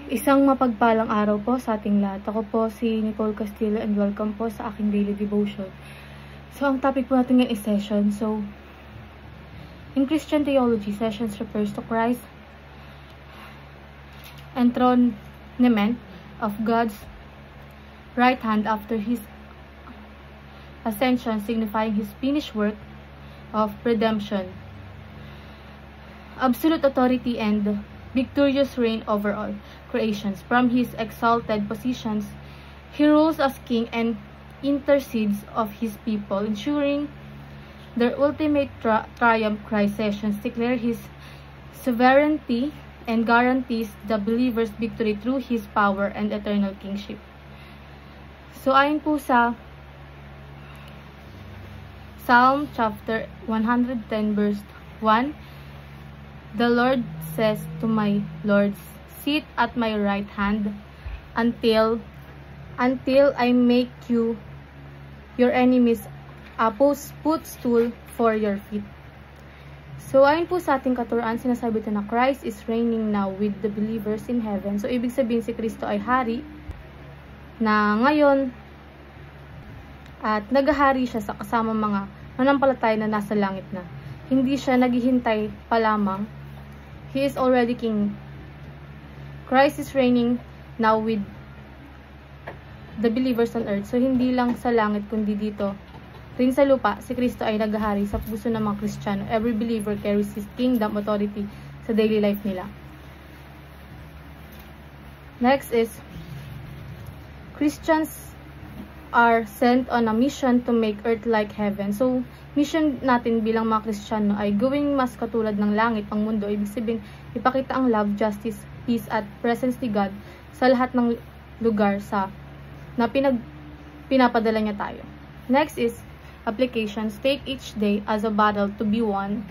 Isang mapagpalang araw po sa ating lahat. Ako po si Nicole Castillo and welcome po sa aking daily devotion. So, ang topic po natin ngayon is session. So, in Christian theology, sessions refers to Christ's enthronement of God's right hand after his ascension, signifying his finished work of redemption, absolute authority, and victorious reign over all creations. From his exalted positions, he rules as king and intercedes of his people, ensuring their ultimate triumph. Christ's sessions declare his sovereignty and guarantees the believer's victory through his power and eternal kingship. So, ayon po sa Psalm chapter 110 verse 1, the Lord says to my Lord, sit at my right hand until I make you your enemies a footstool for your feet. So, ayon po sa ating katuruan, sinasabi ito na Christ is reigning now with the believers in heaven. So, ibig sabihin si Kristo ay hari na ngayon at naghahari siya sa kasama mga manampalataya na nasa langit na. Hindi siya naghihintay pa lamang. He is already king. Christ is reigning now with the believers on earth. So, hindi lang sa langit, kundi dito rin sa lupa, si Kristo ay naghahari sa puso ng mga Kristiyano. Every believer carries his kingdom authority sa daily life nila. Next is, Christians are sent on a mission to make earth like heaven. So, mission natin bilang mga Kristiyano ay gawing mas katulad ng langit ang mundo. Ibig sabihin, ipakita ang love, justice, peace, at presence ni God sa lahat ng lugar na pinapadala niya tayo. Next is, applications. Take each day as a battle to be won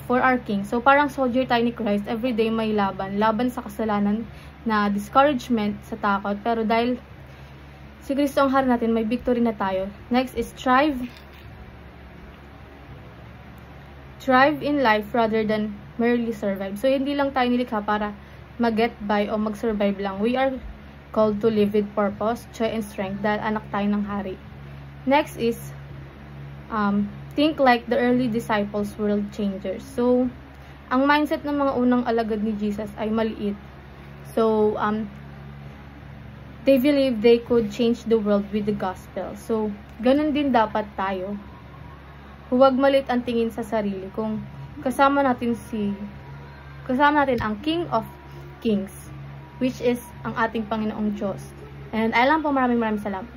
for our King. So, parang soldier tayo ni Christ. Every day may laban. Laban sa kasalanan, na discouragement, sa takot. Pero dahil si Kristo ang hari natin, may victory na tayo. Next is thrive in life rather than merely survive. So, hindi lang tayo nilikha para mag-get by o mag-survive lang. We are called to live with purpose, joy, and strength dahil anak tayo ng hari. Next is think like the early disciples, world changers. So, ang mindset ng mga unang alagad ni Jesus ay maliit. So, they believe they could change the world with the gospel. So, ganun din dapat tayo. Huwag maliit ang tingin sa sarili kung kasama natin ang King of Kings, which is ang ating Panginoong Diyos. And alam po, maraming salamat.